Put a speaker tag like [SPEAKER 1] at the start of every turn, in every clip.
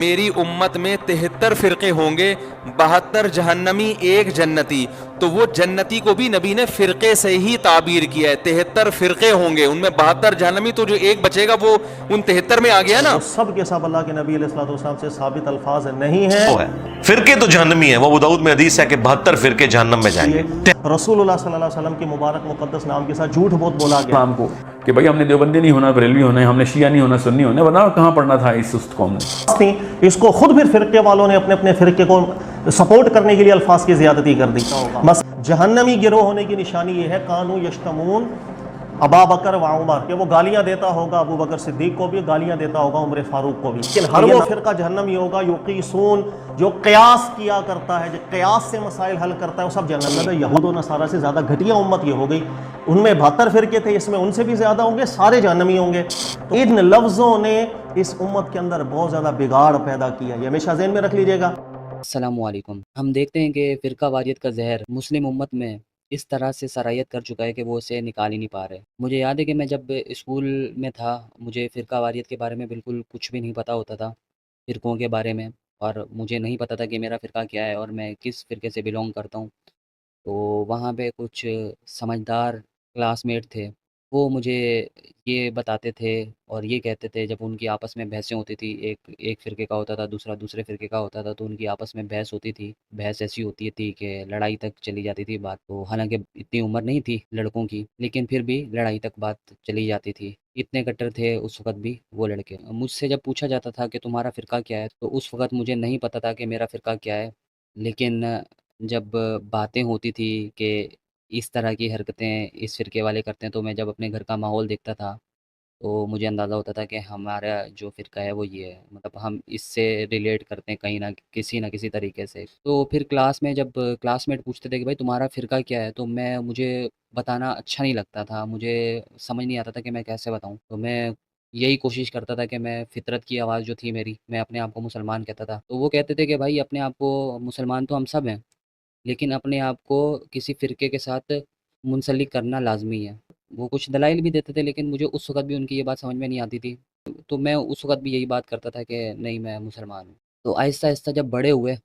[SPEAKER 1] मेरी उम्मत में 73 फिरके होंगे, 72 जहन्नमी, एक जन्नती। तो वो जन्नती को भी नबी ने फिरके से ही ताबीर किया है। 73 फिरके होंगे, उनमें 72 जहन्नमी, तो जो एक बचेगा वो उन 73 में आ गया ना।
[SPEAKER 2] वो सब के सब अल्लाह के नबी अलैहिस्सलाम से साबित अल्फाज नहीं है।
[SPEAKER 3] वो है फिरके तो जहन्नमी है। वो अबू दाऊद में हदीस है कि 72 फिरके जहन्नम में जाएंगे।
[SPEAKER 2] रसूलुल्लाह सल्लल्लाहु अलैहि वसल्लम के मुबारक मुकद्दस नाम के साथ झूठ बहुत बोला गया
[SPEAKER 4] हमको कि भाई हमने देवबंदी नहीं होना, बरेलवी होना है, हमने शिया नहीं होना, सुन्नी होना, वरना कहाँ पढ़ना था इस सुस्त कौम ने।
[SPEAKER 2] इसको खुद फिर फिरके वालों ने अपने अपने फिरके को सपोर्ट करने के लिए अल्फाज की ज्यादती कर दी। बस जहन्नमी गिरोह होने की निशानी ये है, कानू यश्तमून अबा बकर व उमर, कि वो गालियां देता होगा अबू बकर सिद्दीक को भी, गालियां देता होगा उमर फारूक को भी। लेकिन हर वो फिरका जहन्नमी होगा युकीसून, जो कयास किया करता है, जो कयास से मसाइल हल करता है, वो सब जहन्नम में। यहूद व नसारा से ज़्यादा घटिया उम्मत ये हो गई। उनमें 72 फिरके थे, इसमें उनसे भी ज़्यादा होंगे, सारे जहन्नमी होंगे। तो इन लफ्ज़ों ने इस उम्मत के अंदर बहुत ज़्यादा बिगाड़ पैदा किया, ये हमेशा ज़हन में रख लीजिएगा।
[SPEAKER 5] अस्सलामुअलैकुम। हम देखते हैं कि फ़िरका वारियत का ज़हर मुस्लिम उम्मत में इस तरह से सरायत कर चुका है कि वो उसे निकाल ही नहीं पा रहे। मुझे याद है कि मैं जब स्कूल में था, मुझे फ़िरका वारियत के बारे में बिल्कुल कुछ भी नहीं पता होता था, फ़िरकों के बारे में, और मुझे नहीं पता था कि मेरा फ़िरका क्या है और मैं किस फ़िरके से बिलॉन्ग करता हूँ। तो वहाँ पे कुछ समझदार क्लासमेट थे, वो मुझे ये बताते थे और ये कहते थे, जब उनकी आपस में बहसें होती थी, एक एक फ़िरके का होता था, दूसरा दूसरे फ़िरके का होता था, तो उनकी आपस में बहस होती थी। बहस ऐसी होती थी कि लड़ाई तक चली जाती थी बात। तो हालाँकि इतनी उम्र नहीं थी लड़कों की, लेकिन फिर भी लड़ाई तक बात चली जाती थी। इतने कट्टर थे उस वक़्त भी वो लड़के। मुझसे जब पूछा जाता था कि तुम्हारा फ़िरका क्या है? तो उस वक़्त मुझे नहीं पता था कि मेरा फ़िरका क्या है। लेकिन जब बातें होती थी कि इस तरह की हरकतें इस फ़िरके वाले करते हैं, तो मैं जब अपने घर का माहौल देखता था, तो मुझे अंदाज़ा होता था कि हमारा जो फ़िरका है वो ये है। मतलब हम इससे रिलेट करते हैं कहीं न किसी तरीके से। तो फिर क्लास में जब क्लासमेट पूछते थे कि भाई तुम्हारा फ़िरका क्या है? तो मुझे बताना अच्छा नहीं लगता था। मुझे समझ नहीं आता था कि मैं कैसे बताऊँ? तो मैं यही कोशिश करता था कि मैं फ़ितरत की आवाज़ जो थी मेरी, मैं अपने आप को मुसलमान कहता था। तो वो कहते थे कि भाई अपने आप को मुसलमान तो हम सब हैं। लेकिन अपने आप को किसी फ़िरके के साथ मुंसलिक करना लाज़मी है। वो कुछ दलाइल भी देते थे, लेकिन मुझे उस वक़्त भी उनकी ये बात समझ में नहीं आती थी। तो मैं उस वक़्त भी यही बात करता था कि नहीं, मैं मुसलमान हूँ। तो आहिस्ता-आहिस्ता जब बड़े हुए,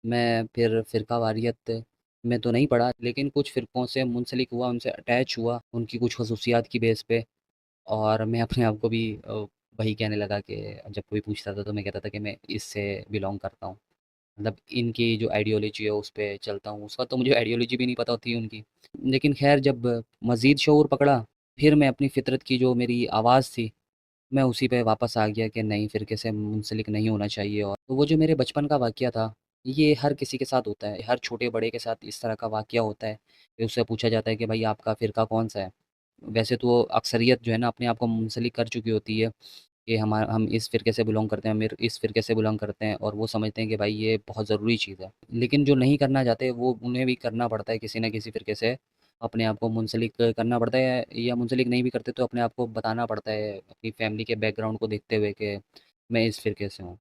[SPEAKER 5] मैं फिर फ़िरका वारियत में तो नहीं पड़ा, लेकिन कुछ फ़िरकों से मुंसलिक हुआ, उनसे अटैच हुआ, उनकी कुछ ख़ुसूसियात की बेस पे। और मैं अपने आप को भी वही कहने लगा कि जब कोई पूछता था तो मैं कहता था कि मैं इससे बिलॉन्ग करता हूँ। मतलब इनकी जो आइडियोलॉजी है उस पे चलता हूँ। उसका तो मुझे आइडियोलॉजी भी नहीं पता होती उनकी। लेकिन ख़ैर जब मज़ीद शऊर पकड़ा, फिर मैं अपनी फ़ितरत की जो मेरी आवाज़ थी, मैं उसी पे वापस आ गया कि नहीं, फ़िरके से मुंसलिक नहीं होना चाहिए। और तो वो जो मेरे बचपन का वाक़या था, ये हर किसी के साथ होता है। हर छोटे-बड़े के साथ इस तरह का वाक़या होता है कि उससे पूछा जाता है कि भाई आपका फ़िरका कौन-सा है? वैसे तो अक्सरियत जो है ना अपने आप को मुंसलिक कर चुकी होती है कि हम इस फ़िरके से बिलॉन्ग करते हैं, हम इस फ़िरके से बिलॉन्ग करते हैं, और वो समझते हैं कि भाई ये बहुत ज़रूरी चीज़ है। लेकिन जो नहीं करना चाहते, वो उन्हें भी करना पड़ता है, किसी न किसी फ़िरके से अपने आप को मुंसलिक करना पड़ता है, या मुंसलिक नहीं भी करते तो अपने आप को बताना पड़ता है अपनी फ़ैमिली के बैकग्राउंड को देखते हुए कि मैं इस फ़िरके से हूँ।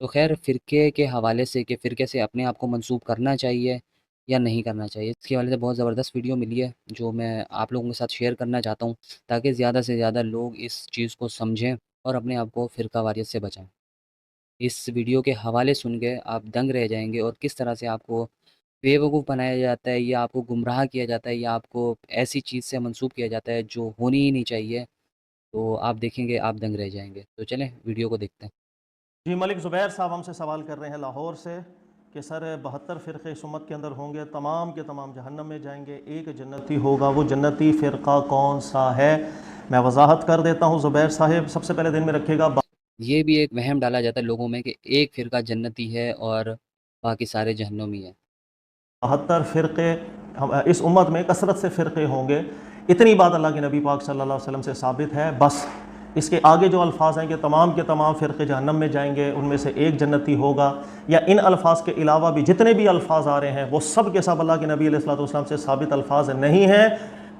[SPEAKER 5] तो ख़ैर फ़िरके के हवाले से कि फ़िरके से अपने आप को मंसूब करना चाहिए या नहीं करना चाहिए, इसके हवाले से बहुत ज़बरदस्त वीडियो मिली है, जो मैं आप लोगों के साथ शेयर करना चाहता हूँ, ताकि ज़्यादा से ज़्यादा लोग इस चीज़ को समझें और अपने आप को फ़िरका वारियत से बचाएँ। इस वीडियो के हवाले सुन के आप दंग रह जाएँगे, और किस तरह से आपको बेवकूफ़ बनाया जाता है, या आपको गुमराह किया जाता है, या आपको ऐसी चीज़ से मंसूब किया जाता है जो होनी ही नहीं चाहिए। तो आप देखेंगे, आप दंग रह जाएँगे। तो चलें वीडियो को देखते हैं।
[SPEAKER 2] जी, मलिक ज़ुबैर साहब हमसे सवाल कर रहे हैं लाहौर से कि सर 72 फ़िरक़े इस उम्मत के अंदर होंगे, तमाम के तमाम जहन्नम में जाएंगे, एक जन्नती होगा, वो जन्नती फ़िरक़ा कौन सा है? मैं वजाहत कर देता हूँ ज़ुबैर साहब, सबसे पहले दिन में रखिएगा।
[SPEAKER 5] ये भी एक वहम डाला जाता है लोगों में कि एक फ़िरका जन्नती है और बाकी सारे जहन्नमी हैं।
[SPEAKER 2] 72 फ़िरक़े इस उम्मत में कसरत से फ़िरक़े होंगे, इतनी बात अल्लाह के नबी पाक सल्लल्लाहु अलैहि वसल्लम से साबित है। बस इसके आगे जो अल्फाज हैं कि तमाम के तमाम फ़िरक़े जहन्नम में जाएंगे, उनमें से एक जन्नती होगा, या इन अल्फाज के अलावा भी जितने भी अल्फाज आ रहे हैं वो सब के सब अल्लाह के नबी अलैहिस्सलातु वस्सलाम से साबित अल्फाज नहीं हैं,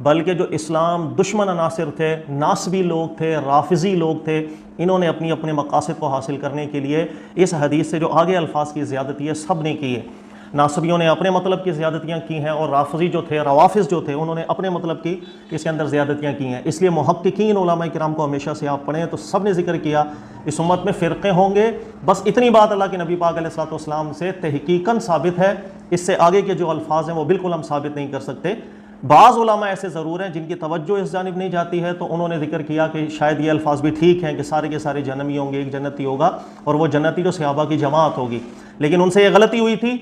[SPEAKER 2] बल्कि जो इस्लाम दुश्मन अनासिर थे, नासबी लोग थे, राफिज़ी लोग थे, इन्होंने अपनी अपने मकासद को हासिल करने के लिए इस हदीस से जो आगे अल्फाज की ज़्यादती है सब ने की है। नासबियों ने अपने मतलब की ज़्यादतियाँ की हैं और राफजी जो थे, रवाफिज जो थे, उन्होंने अपने मतलब की इसके अंदर ज़्यादतियाँ की हैं। इसलिए मुहक्किकीन उलमा किराम को हमेशा से आप पढ़ें तो सब ने जिक्र किया इस उम्मत में फ़िरक़े होंगे। बस इतनी बात अल्लाह के नबी पाक अलैहिस्सलाम से तहकीकन साबित है, इससे आगे के जो अल्फाज हैं वो बिल्कुल हम साबित नहीं कर सकते। बाज़ उलमा ऐसे ज़रूर हैं जिनकी तवज्जो इस जानिब नहीं जाती है, तो उन्होंने जिक्र किया कि शायद ये अल्फाज भी ठीक हैं कि सारे के सारे जन्नती होंगे, एक जन्नती होगा और वो जन्नती जो सहाबा की जमात होगी। लेकिन उनसे ये गलती हुई थी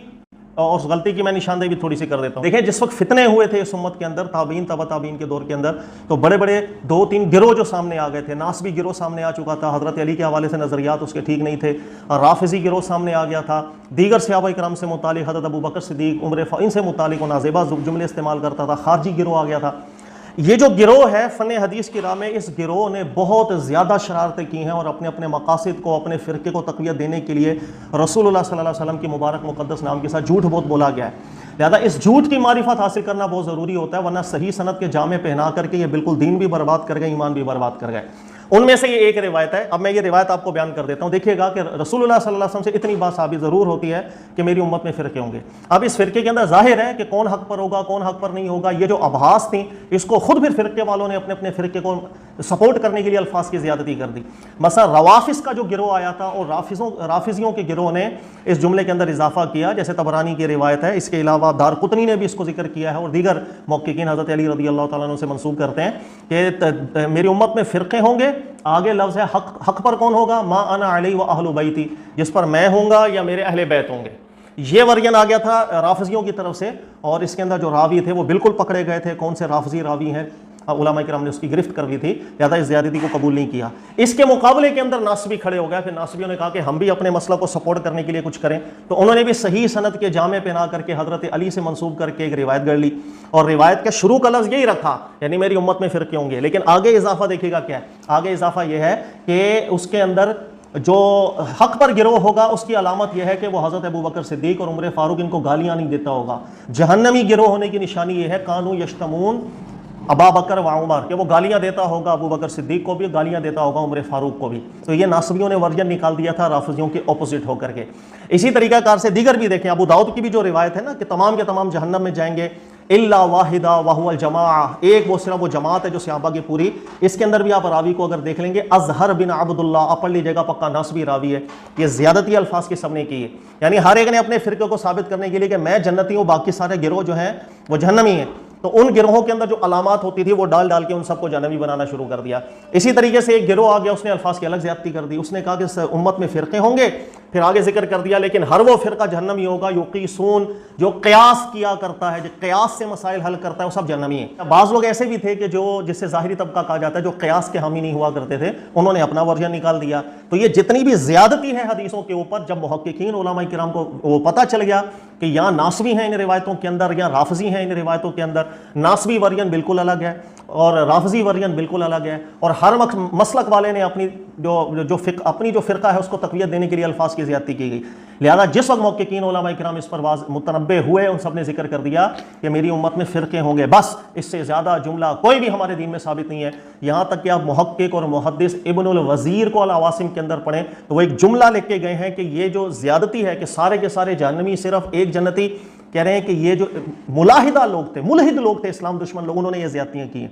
[SPEAKER 2] और उस गलती की मैं निशानदेही भी थोड़ी सी कर देता हूँ। देखिए, जिस वक्त फितने हुए थे इस उम्मत के अंदर, ताबीन तबा ताबीन के दौर के अंदर, तो बड़े बड़े 2-3 गिरोह जो सामने आ गए थे। नासबी गिरोह सामने आ चुका था, हज़रत अली के हवाले से नज़रियात उसके ठीक नहीं थे। राफिज़ी गिरोह सामने आ गया था, दीगर सहाबा किराम से मुतालिक हज़रत अबू बकर सिद्दीक़, उमर इनसे मुतालिक नाज़ेबा जुमले इस्तेमाल करता था। खारजी गिरोह आ गया था। ये जो गिरोह है फ़न हदीस की राह में, इस गिरोह ने बहुत ज़्यादा शरारतें की हैं और अपने अपने मकासद को, अपने फ़िरके को तक़वियत देने के लिए रसूलुल्लाह सल्लल्लाहु अलैहि वसल्लम की मुबारक मुक़द्दस नाम के साथ झूठ बहुत बोला गया है। लिहाजा इस झूठ की मारिफत हासिल करना बहुत ज़रूरी होता है, वरना सही सनद के जामे पहना करके ये बिल्कुल दीन भी बर्बाद कर गए, ईमान भी बर्बाद कर गए। उनमें से ये एक रिवायत है। अब मैं ये रिवायत आपको बयान कर देता हूँ। देखिएगा कि रसूलुल्लाह सल्लल्लाहु अलैहि वसल्लम से इतनी बात साबित ज़रूर होती है कि मेरी उम्मत में फ़िरके होंगे। अब इस फ़िरके के अंदर ज़ाहिर है कि कौन हक़ पर होगा, कौन हक़ पर नहीं होगा। ये जो आभास थी, इसको खुद फिर फ़िरके वालों ने अपने अपने फ़िरके को सपोर्ट करने के लिए अल्फाज की ज़्यादती कर दी। मसला रवाफिज़ का जो गिरोह आया था और राफिज़ियों के गिरोह ने इस जुमले के अंदर इजाफा किया, जैसे तबरानी की रिवायत है। इसके अलावा दारक़ुतनी ने भी इसको जिक्र किया है और दीगर मुहक्किकीन हज़रत अली रज़ियल्लाहु तआला अन्हु से मंसूब करते हैं कि मेरी उम्मत में फ़िरके होंगे। आगे लफ्ज़ है हक़ पर कौन होगा, मा अना अलैहि व अहलु बैती, जिस पर मैं होऊंगा या मेरे अहले बैत होंगे। ये वर्जन आ गया था राफिज़ियों की तरफ से और इसके अंदर जो रावी थे वो बिल्कुल पकड़े गए थे। कौन से राफिज़ी रावी हैं, उलमा किराम ने उसकी गिरफ्त कर ली थी, ज़्यादा इस ज़्यादती को कबूल नहीं किया। इसके मुकाबले के अंदर नासबी खड़े हो गए। फिर नासबियों ने कहा कि हम भी अपने मसला को सपोर्ट करने के लिए कुछ करें, तो उन्होंने भी सही सनद के जामे पहना करके हज़रत अली से मंसूब करके एक रिवायत गढ़ ली और रिवायत का शुरू का लफ्ज़ यही रखा, यानी मेरी उम्मत में फ़िरके होंगे। लेकिन आगे इजाफा देखिएगा क्या है। आगे इजाफा यह है कि उसके अंदर जो हक़ पर गिरोह होगा उसकी अलामत यह है कि वो हज़रत अबू बकर सिद्दीक़ और उमर फ़ारूक इनको गालियाँ नहीं देता होगा। जहन्नमी गिरोह होने की निशानी यह है, कानू यश्तमून अबा बकर व उमर, कि वो गालियाँ देता होगा अबू बकर सिद्दीक़ को भी, गालियाँ देता होगा उमर फ़ारूक को भी। तो ये नासबियों ने वर्जन निकाल दिया था राफिज़ियों के ऑपोजिट होकर के। इसी तरीक़ाकार से दीगर भी देखें, अबू दाऊद की भी जो रिवायत है ना कि तमाम के तमाम जहन्नम में जाएंगे इल्ला वाहिदा वहुवल जमा, एक वो सिर्फ वो जमात है जो सहाबा की पूरी। इसके अंदर भी आप रावी को अगर देख लेंगे, अज़हर बिन अब्दुल्ला, आप पढ़ लीजिएगा, पक्का नासबी रावी है। ये ज़्यादती अल्फाज के सबने की है, यानी हर एक ने अपने फ़िरके को साबित करने के लिए कि मैं जन्नती हूँ, बाकी सारे गिरोह जो हैं वो जहन्नमी हैं। तो उन गिरोहों के अंदर जो अलामात होती थी वो डाल डाल के उन सबको जहन्नमी बनाना शुरू कर दिया। इसी तरीके से एक गिरोह आ गया, उसने अल्फाज की अलग ज़्यादती कर दी। उसने कहा कि उम्मत में फ़िरके होंगे, फिर आगे जिक्र कर दिया लेकिन हर वो फ़िरका जहन्नमी होगा युक़ीसून, जो क़यास किया करता है, जो क़यास से मसाइल हल करता है, वो सब जहन्नमी है। बाज़ लोग ऐसे भी थे कि जो जिससे ज़ाहिरी तबका कहा जाता है, जो क़यास के हामी नहीं हुआ करते थे, उन्होंने अपना वर्जन निकाल दिया। तो ये जितनी भी ज़्यादती है हदीसों के ऊपर, जब मुहक्किकीन उलमा किराम को वो पता चल गया कि यहाँ नासबी हैं इन रिवायतों के अंदर, यहाँ राफिज़ी हैं इन रिवायतों के अंदर, नासबी वर्जन बिल्कुल अलग है और राफिज़ी वर्जन बिल्कुल अलग है, और हर मसलक वाले ने अपनी अपनी जो फ़िरका है उसको तक़वियत देने के लिए अल्फाज की ज़्यादती की गई। लिहाजा जिस वक्त मुहक्किकीन उलमा किराम इस पर मुतनब्बे हुए, उन सब ने जिक्र कर दिया कि मेरी उम्मत में फ़िरके होंगे। बस इससे ज़्यादा जुमला कोई भी हमारे दीन में साबित नहीं है। यहाँ तक कि आप मुहक्किक और मुहद्दिस इब्नुल वज़ीर को अल-अवासिम के अंदर पढ़ें तो वो एक जुमला लिख के गए हैं कि ये जो ज़्यादती है कि सारे के सारे जहन्नमी, सिर्फ एक जन्नती, कह रहे हैं कि ये जो मुलाहिदा लोग थे, मुलहिद लोग थे, इस्लाम दुश्मन लोग, उन्होंने ये ज़्यादतियाँ की हैं।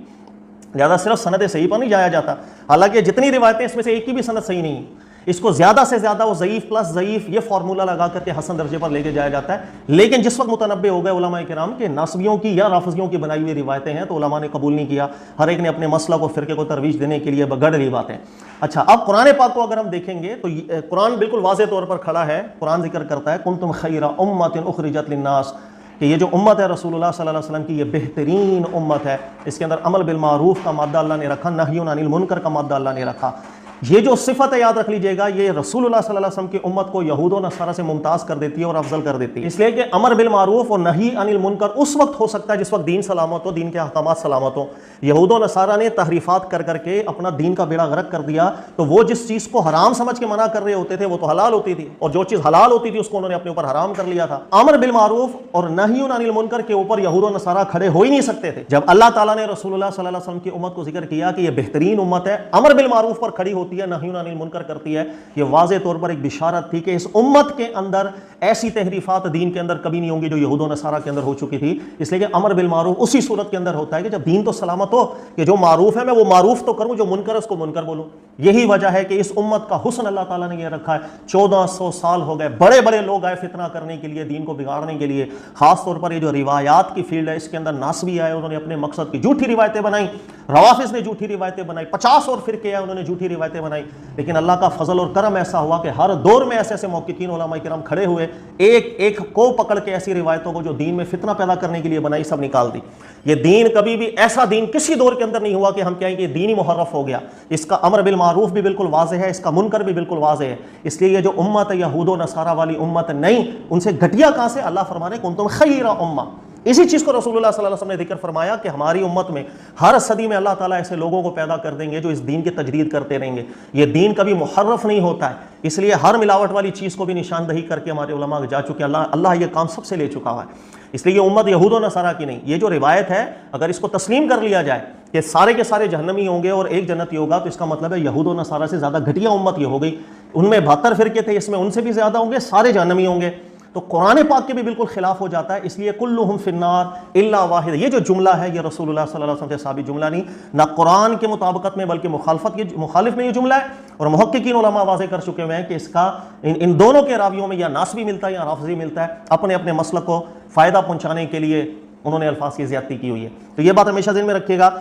[SPEAKER 2] ज़्यादा सिर्फ सनद सही पर नहीं जाया जाता, हालांकि जितनी रिवायतें इसमें से एक की भी सनद सही नहीं है। इसको ज़्यादा से ज़्यादा वो ज़ईफ़ प्लस ज़ईफ़ ये फार्मूला लगा करके हसन दर्जे पर लेके जाया जाता है। लेकिन जिस वक्त मुतनब्बे हो गए उलमा किराम के नासबियों की या राफिज़ियों की बनाई हुई रिवायतें हैं तो उलमा ने कबूल नहीं किया। हर एक ने अपने मसला को, फ़िरके को तरवीज देने के लिए गढ़ ली बातें। अच्छा, अब कुरान पाक को अगर हम देखेंगे तो कुरान बिल्कुल वाज़ेह तौर पर खड़ा है। कुरान जिक्र करता है कुंतुम खैरा उम्मतिन उखरिजत लिन्नास, कि ये जो उम्मत है रसूलुल्लाह सल्लल्लाहु अलैहि वसल्लम की, ये बेहतरीन उम्मत है। इसके अंदर अमल बिल मारूफ का मादा अल्लाह ने रखा, नह्युन अनिल मुनकर का मादा अल्लाह ने रखा। ये जो सिफत है याद रख लीजिएगा, ये रसूलुल्लाह सल्लल्लाहु अलैहि वसल्लम की उम्मत को यहूद और नसारा से मुमताज़ कर देती है और अफजल कर देती है। इसलिए कि अमर बिल मारूफ और नही अनिल मुनकर उस वक्त हो सकता है जिस वक्त दीन सलामत हो, दीन के अहकामात सलामत हो। यहूद और नसारा ने तहरीफात कर करके अपना दीन का बेड़ा गर्क कर दिया, तो वो जिस चीज़ को हराम समझ के मना कर रहे होते थे वो तो हलाल होती थी, और जो चीज़ हलाल होती थी उसको उन्होंने अपने ऊपर हराम कर लिया था। अमर बिल मारूफ और नही अनिल मुनकर के ऊपर यहूद और नसारा खड़े हो ही नहीं सकते थे। जब अल्लाह ताला ने रसूलुल्लाह सल्लल्लाहु अलैहि वसल्लम की उम्मत को जिक्र किया कि ये बेहतरीन उम्मत है, अमर बिल मारूफ पर खड़ी होती होती है, नही अनिल मुनकर करती है, ये वाज़े तौर पर एक बिशारत थी कि इस उम्मत के अंदर ऐसी तहरीफात दीन के अंदर कभी नहीं होंगी जो यहूद और नसारा के अंदर हो चुकी थी। इसलिए कि अमर बिल मारूफ उसी सूरत के अंदर होता है कि जब दीन तो सलामत हो, कि जो मारूफ है मैं वो मारूफ तो करूं, जो मुनकर है उसको मुनकर बोलूं। यही वजह है कि इस उम्मत का हुस्न अल्लाह ताला ने ये रखा है। 1400 साल हो गए, बड़े बड़े लोग आए फितना करने के लिए, दीन को बिगाड़ने के लिए। खास तौर पर ये जो रिवायात की फील्ड है, इसके अंदर नासबी आए, उन्होंने अपने मकसद की झूठी रिवायतें बनाई। रवाफिज ने झूठी रिवायतें बनाई, 50 और फिरके आए, उन्होंने झूठी रिवायतें बनाई। लेकिन अल्लाह का फजल और करम ऐसा हुआ कि हर दौर में ऐसे ऐसे मुहक्किकीन उलमा किराम खड़े हुए, एक एक को पकड़ के ऐसी रिवायतों को जो दीन में फितना पैदा करने के लिए बनाई, सब निकाल दी। ये दीन कभी भी ऐसा दीन किसी दौर के अंदर नहीं हुआ कि हम कहें कि दीन ही मुहर्रफ हो गया। इसका अमर बिल मारूफ भी बिल्कुल वाज़े है, इसका मुनकर भी बिल्कुल वाज़े है। इसलिए ये जो उम्मत है यहूद नसारा वाली उम्मत नहीं, उनसे घटिया कहां से? अल्लाह फरमाने कुंतुम खैरा उम्मा। इसी चीज को रसूलुल्लाह सल्लल्लाहु अलैहि वसल्लम ने जिक्र फरमाया कि हमारी उम्मत में हर सदी में अल्लाह ताला ऐसे लोगों को पैदा कर देंगे जो इस दीन की तजदीद करते रहेंगे। ये दीन कभी मुहर्रफ नहीं होता है, इसलिए हर मिलावट वाली चीज को भी निशानदही करके हमारे उलमा जा चुके, अल्लाह ये काम सबसे ले चुका हुआ है। इसलिए ये उम्मत यहूद और नसारा की नहीं। ये जो रिवायत है, अगर इसको तस्लीम कर लिया जाए कि सारे के सारे जहन्नमी होंगे और एक जन्नती होगा, तो इसका मतलब है यहूद और नसारा से ज्यादा घटिया उम्मत ये हो गई। उनमें 72 फिरके थे, इसमें उनसे भी ज्यादा होंगे, सारे जहन्नमी होंगे। तो कुरान पाक के भी बिल्कुल खिलाफ हो जाता है। इसलिए कुल्लुहुम फिन्नार इल्ला वाहिद, ये जो जुमला है ये रसूलुल्लाह सल्लल्लाहु अलैहि वसल्लम से साबित जुमला नहीं, ना कुरान के मुताबिकत में बल्कि मुखालिफ में ये जुमला है। और मुहक्किकीन उलमा वाज़े कर चुके हुए हैं कि इसका इन दोनों के रावियों में या नासबी मिलता है या राफजी मिलता है। अपने अपने मसलक को फ़ायदा पहुँचाने के लिए उन्होंने अल्फाज की ज़्यादती की हुई है। तो ये बात हमेशा ज़हन में रखिएगा।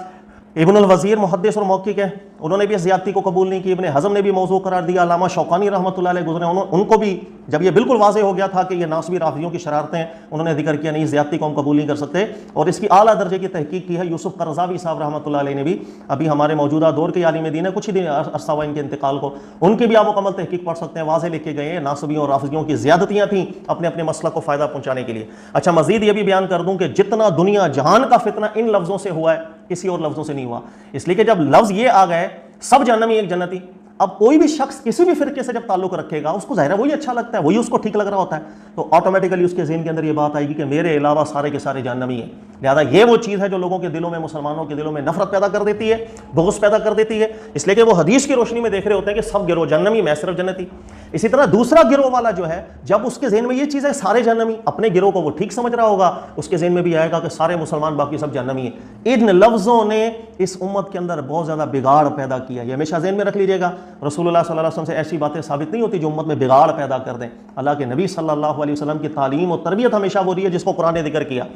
[SPEAKER 2] इब्नुल वज़ीर मुहद्दिस और मौक़िक़ है, उन्होंने भी इस ज़्यादती को कबूल नहीं की। इब्ने हज़म ने भी मौज़ू करार दिया। अल्लामा शौकानी रहमतुल्लाह अलैह गुज़रे, उनको भी जब ये बिल्कुल वाज़े हो गया था कि ये नासबी राफ़ियों की शरारतें, उन्होंने जिक्र किया नहीं, इस ज़्यादती को हम कबूल नहीं कर सकते। और इसकी आला दर्जे की तहकीक की है यूसुफ करज़ावी साहब रहमतुल्लाह अलैह ने भी। अभी हमारे मौजूदा दौर के आलिम दीन है, कुछ ही दिन अरसा हुआ इनके इंतकाल को, उनकी भी आप मुकम्मल तहकीक पढ़ सकते हैं। वाज़े लिखे गए हैं नासबियों और राफ़ियों की ज़्यादतियाँ थीं अपने अपने मसलक को फ़ायदा पहुँचाने के लिए। अच्छा, मज़ीद ये भी बयान कर दूँ कि जितना दुनिया जहान का फितना इन लफ्ज़ों से हुआ है, किसी और लफ्ज़ों से नहीं हुआ। इसलिए कि जब लफ्ज़ ये आ गए सब जहन्नमी एक जन्नती, अब कोई भी शख्स किसी भी फिरके से जब ताल्लुक रखेगा, उसको ज़ाहिर है वही अच्छा लगता है, वही उसको ठीक लग रहा होता है, तो ऑटोमेटिकली उसके ज़हन के अंदर ये बात आएगी कि मेरे अलावा सारे के सारे जहन्नमी हैं। लिहाजा ये वो चीज़ है जो लोगों के दिलों में, मुसलमानों के दिलों में नफरत पैदा कर देती है, बुग़्ज़ पैदा कर देती है। इसलिए कि वो हदीस की रोशनी में देख रहे होते हैं कि सब गिरोह जहन्नमी, मैं सिर्फ जन्नती। इसी तरह दूसरा गिरोह वाला जो है, जब उसके ज़हन में ये चीज़ है सारे जहन्नमी, अपने गिरोह को वो ठीक समझ रहा होगा, उसके ज़हन में भी आएगा कि सारे मुसलमान बाकी सब जहन्नमी हैं। इन लफ्ज़ों ने इस उम्मत के अंदर बहुत ज़्यादा बिगाड़ पैदा किया। ये हमेशा ज़हन में रख लीजिएगा। रसूलुल्लाह सल्लल्लाहु अलैहि वसल्लम से ऐसी बातें साबित नहीं होती जो उम्मत में बिगाड़ पैदा कर दें। अल्लाह के नबी सल्लल्लाहु अलैहि वसल्लम की तालीम और तरबियत हमेशा वो रही है जिसको कुरान ने जिक्र किया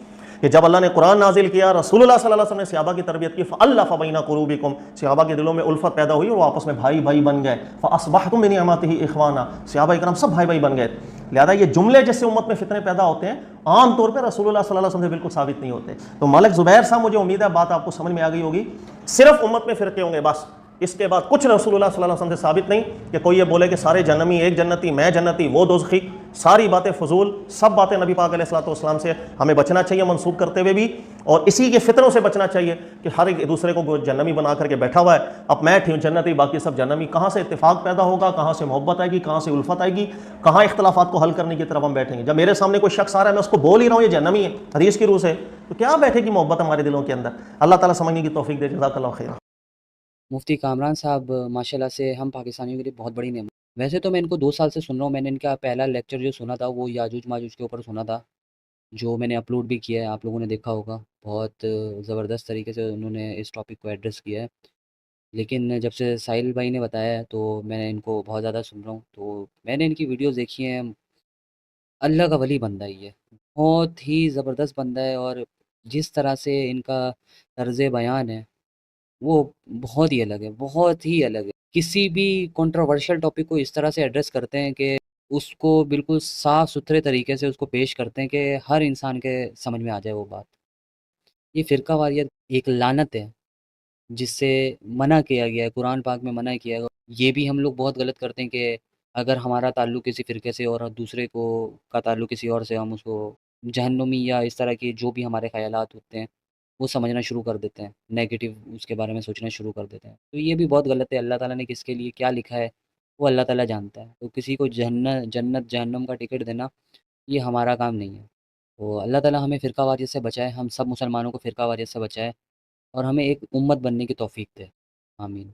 [SPEAKER 2] कि जब अल्लाह ने कुरान नाजिल किया, रसूलुल्लाह सल्लल्लाहु अलैहि वसल्लम ने सहाबा की तरबियत की, फ़अल्लफ़ बैना क़ुलूबिकुम, सहाबा के दिलों में उल्फत पैदा हुई और वो आपस में भाई भाई बन गए। फ़अस्बहतुम बिनिअमतिही इख़वाना, सहाबा इकराम सब भाई भाई बन गए। लिहाजा ये जुमले जिससे उम्मत में फितने पैदा होते हैं, आम तौर पर रसूलुल्लाह सल्लल्लाहु अलैहि वसल्लम से बिल्कुल साबित नहीं होते। तो मलिक ज़ुबैर साहब, मुझे उम्मीद है बात आपको समझ में आ गई होगी। सिर्फ उम्मत में फिरके होंगे बस, इसके बाद कुछ रसूलुल्लाह सल्लल्लाहु अलैहि वसल्लम से साबित नहीं कि कोई ये बोले कि सारे जन्नमी, एक जन्नती, मैं जन्नती, वो दोज़खी। सारी बातें फजूल, सब बातें नबी पाक अलैहिस्सलातु वस्सलाम से हमें बचना चाहिए मंसूब करते हुए भी, और इसी के फितरों से बचना चाहिए कि हर एक दूसरे को जन्नमी बना करके बैठा हुआ है। अब मैं ठीक जन्नती, बाकी सब जन्नमी, कहाँ से इत्तेफाक पैदा होगा, कहाँ से मोहब्बत आएगी, कहाँ से उल्फत आएगी, कहाँ इख्तलाफात को हल करने की तरफ हम बैठेंगे। जब मेरे सामने कोई शख्स आ रहा है, मैं उसको बोल ही रहा हूँ ये जन्नमी है हदीस की रूह से, तो क्या बैठेगी मोहब्बत हमारे दिलों के अंदर। अल्लाह ताला समझने की तौफीक दे। जज़ाकल्लाहु खैर।
[SPEAKER 5] मुफ्ती कामरान साहब माशाल्लाह से हम पाकिस्तानियों के लिए बहुत बड़ी नेमत। वैसे तो मैं इनको 2 साल से सुन रहा हूँ। मैंने इनका पहला लेक्चर जो सुना था वो याजूज माजूज के ऊपर सुना था, जो मैंने अपलोड भी किया है, आप लोगों ने देखा होगा। बहुत ज़बरदस्त तरीके से उन्होंने इस टॉपिक को एड्रेस किया है। लेकिन जब से साहिल भाई ने बताया है तो मैं इनको बहुत ज़्यादा सुन रहा हूँ। तो मैंने इनकी वीडियोज़ देखी हैं। अल्लाह का वली बंदा ही है, बहुत ही ज़बरदस्त बंदा है। और जिस तरह से इनका तर्ज़ बयान है वो बहुत ही अलग है, बहुत ही अलग है। किसी भी कंट्रोवर्शियल टॉपिक को इस तरह से एड्रेस करते हैं कि उसको बिल्कुल साफ़ सुथरे तरीके से उसको पेश करते हैं कि हर इंसान के समझ में आ जाए वो बात। ये फ़िरकावारियत एक लानत है जिससे मना किया गया है, कुरान पाक में मना किया गया। ये भी हम लोग बहुत गलत करते हैं कि अगर हमारा ताल्लुक़ किसी फ़िरके से और दूसरे को का ताल्लुक़ किसी और से, हम उसको जहन्नुमी या इस तरह के जो भी हमारे ख़यालात होते हैं वो समझना शुरू कर देते हैं, नेगेटिव उसके बारे में सोचना शुरू कर देते हैं। तो ये भी बहुत गलत है। अल्लाह ताला ने किसके लिए क्या लिखा है वो अल्लाह ताला जानता है। तो किसी को जन्नत जहन्नम का टिकट देना ये हमारा काम नहीं है। तो अल्लाह ताला हमें फ़िरकावारियत से बचाए, हम सब मुसलमानों को फ़िरकावारियत से बचाए और हमें एक उम्मत बनने की तौफ़ीक दे। आमीन।